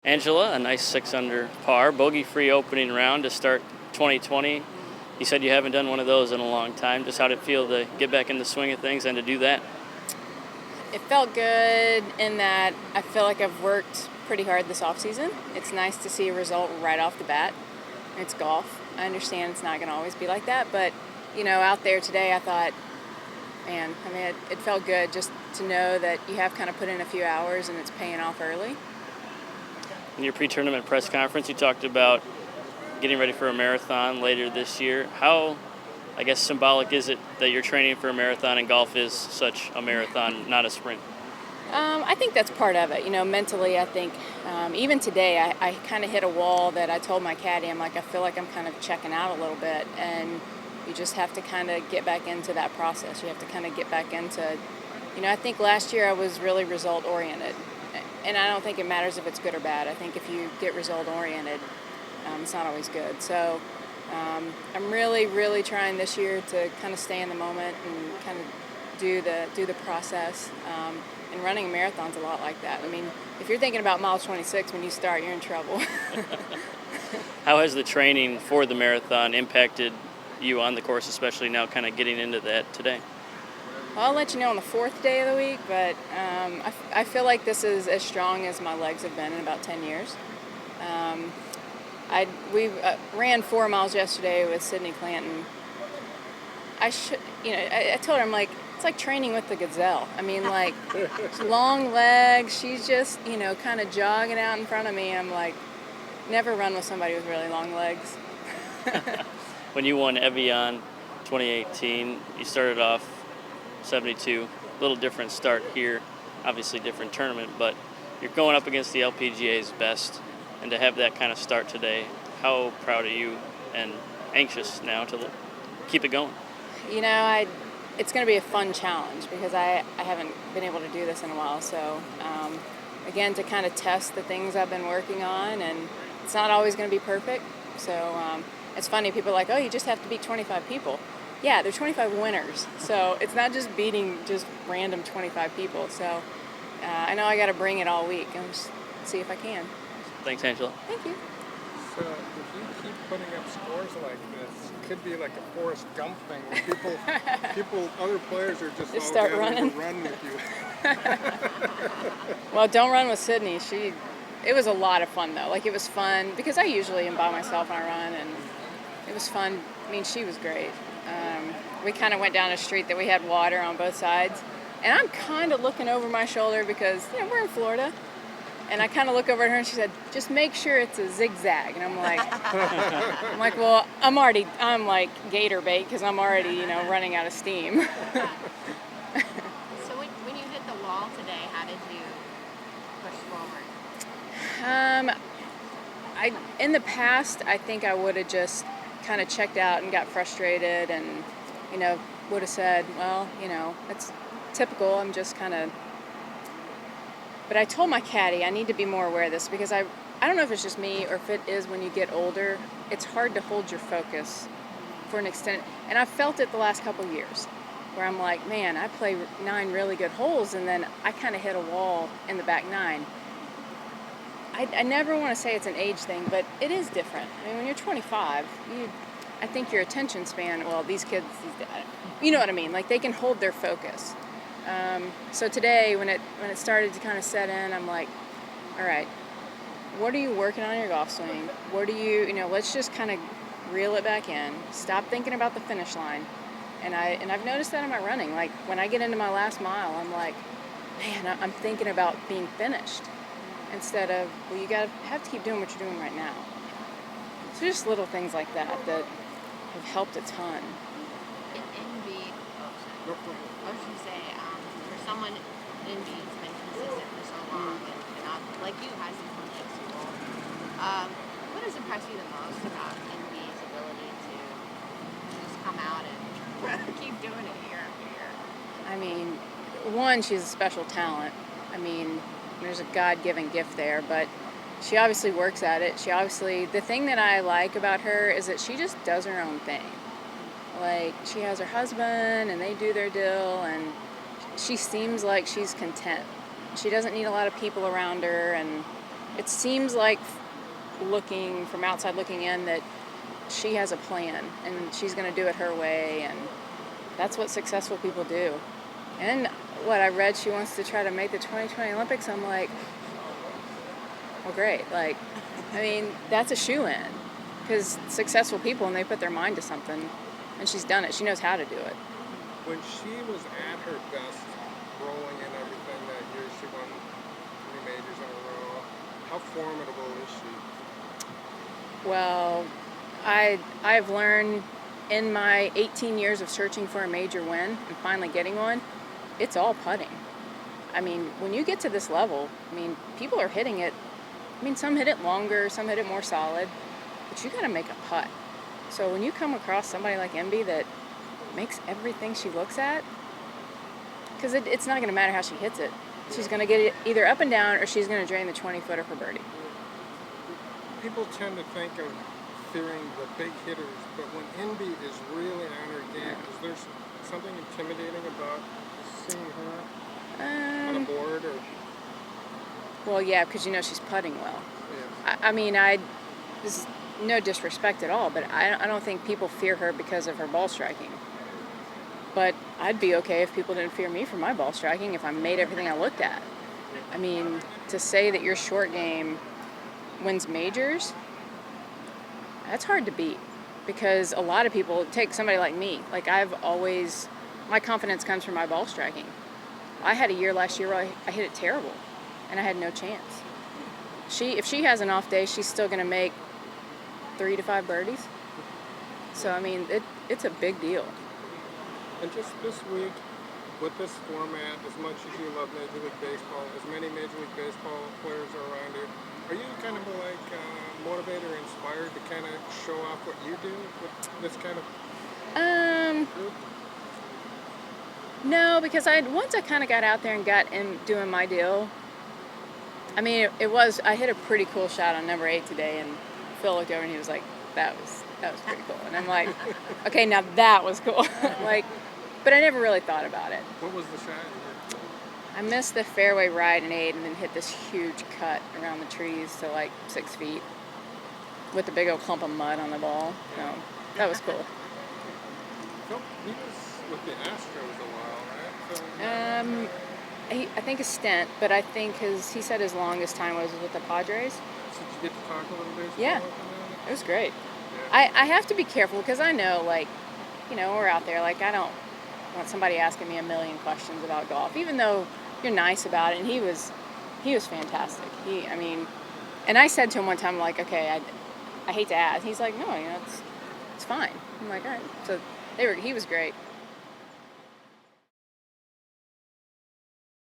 Angela, a nice 6 under par, bogey-free opening round to start 2020. You said you haven't done one of those in a long time. Just how did it feel to get back in the swing of things and to do that? It felt good in that I feel like I've worked pretty hard this offseason. It's nice to see a result right off the bat. It's golf. I understand it's not going to always be like that, but out there today I thought, man, it felt good just to know that you have kind of put in a few hours and it's paying off early. In your pre-tournament press conference, you talked about getting ready for a marathon later this year. How, symbolic is it that you're training for a marathon and golf is such a marathon, not a sprint? I think that's part of it. Mentally, I think even today I kind of hit a wall that I told my caddy, I feel like I'm kind of checking out a little bit, and you just have to kind of get back into that process. You have to kind of get back into, I think last year I was really result oriented, and I don't think it matters if it's good or bad. I think if you get result oriented, it's not always good. So I'm really, really trying this year to kind of stay in the moment and kind of do the process. And running a marathon's a lot like that. If you're thinking about mile 26 when you start, you're in trouble. How has the training for the marathon impacted you on the course, especially now kind of getting into that today? Well, I'll let you know on the fourth day of the week, but I feel like this is as strong as my legs have been in about 10 years. We ran 4 miles yesterday with Sydney Clanton. I told her, it's like training with the gazelle. Long legs. She's just, kind of jogging out in front of me. I'm like, never run with somebody with really long legs. When you won Evian 2018, you started off 72. A little different start here, obviously different tournament, but you're going up against the LPGA's best, and to have that kind of start today, how proud are you and anxious now to keep it going? It's going to be a fun challenge because I haven't been able to do this in a while. So, again, to kind of test the things I've been working on, and it's not always going to be perfect. So, it's funny, people are like, oh, you just have to beat 25 people. Yeah, there's 25 winners. So, it's not just beating just random 25 people. So, I know I got to bring it all week and just see if I can. Thanks, Angela. Thank you. So, if you keep putting up scores like this, it could be like a Forrest Gump thing where other players are just all start gathering running. to run with you. Well, don't run with Sydney. It was a lot of fun though. It was fun because I usually am by myself when I run, and it was fun. She was great. We kind of went down a street that we had water on both sides, and I'm kind of looking over my shoulder because we're in Florida. And I kind of look over at her and she said, just make sure it's a zigzag. And I'm like, well, I'm like gator bait because I'm already, running out of steam. So when you hit the wall today, how did you push forward? In the past, I think I would have just kind of checked out and got frustrated and, would have said, well, it's typical. I'm just kind of... But I told my caddy I need to be more aware of this because I don't know if it's just me or if it is when you get older, it's hard to hold your focus for an extended... And I've felt it the last couple of years where I'm like, man, I play 9 really good holes and then I kind of hit a wall in the back 9. I never want to say it's an age thing, but it is different. When you're 25, I think your attention span, well, these kids, you know what I mean? They can hold their focus. So today, when it started to kind of set in, I'm like, all right, what are you working on in your golf swing? What do you, let's just kind of reel it back in. Stop thinking about the finish line. And I've noticed that in my running. When I get into my last mile, I'm like, man, I'm thinking about being finished instead of, well, you have to keep doing what you're doing right now. So just little things like that have helped a ton. In envy, I was going to say, for someone envy's been consistent for so long and not, like you, has some flexible. What has impressed you the most about envy's ability to just come out and keep doing it year after year? One, she's a special talent. There's a God-given gift there, but she obviously works at it. The thing that I like about her is that she just does her own thing. She has her husband and they do their deal, and she seems like she's content. She doesn't need a lot of people around her, and it seems like looking from outside looking in that she has a plan and she's going to do it her way, and that's what successful people do. And what I read, she wants to try to make the 2020 Olympics. I'm like, well, great. Like, I mean, that's a shoo-in, because successful people, and they put their mind to something, and she's done it. She knows how to do it. When she was at her best, rolling in everything that year, she won 3 majors in a row. How formidable is she? Well, I've learned in my 18 years of searching for a major win and finally getting one, it's all putting. I mean, when you get to this level, I mean, people are hitting it. I mean, some hit it longer, some hit it more solid, but you got to make a putt. So when you come across somebody like Emby that makes everything she looks at, because it's not going to matter how she hits it. She's going to get it either up and down, or she's going to drain the 20-footer for birdie. People tend to think of fearing the big hitters, but when Emby is really on her game, is there something intimidating about seeing her on a board? Or Well, yeah, because you know she's putting well. yeah. I mean, this is no disrespect at all, but I don't think people fear her because of her ball striking. But I'd be okay if people didn't fear me for my ball striking if I made everything I looked at. I mean, to say that your short game wins majors, that's hard to beat, because a lot of people, take somebody like me, like my confidence comes from my ball striking. I had a year last year where I hit it terrible, and I had no chance. If she has an off day, she's still going to make 3 to 5 birdies. So, I mean, it's a big deal. And just this week, with this format, as much as you love Major League Baseball, as many Major League Baseball players are around you, are you kind of motivated or inspired to kind of show off what you do with this kind of group? No, because once I kind of got out there and got in doing my deal. I mean, I hit a pretty cool shot on number 8 today, and Phil looked over and he was like, that was pretty cool. And I'm like, okay, now that was cool. Like, but I never really thought about it. What was the shot? I missed the fairway right in 8 and then hit this huge cut around the trees to like 6 feet with a big old clump of mud on the ball. So that was cool. Phil, he was with the Astros a while, right? So, I think a stint, but I think he said his longest time was with the Padres. so did you get to talk a little bit? Yeah, it was great. I have to be careful, because I know, like, you know, we're out there, like, I don't want somebody asking me a million questions about golf, even though you're nice about it. And he was fantastic. And I said to him one time, like, okay, I hate to ask. He's like, no, you know, it's fine. I'm like, all right. So he was great.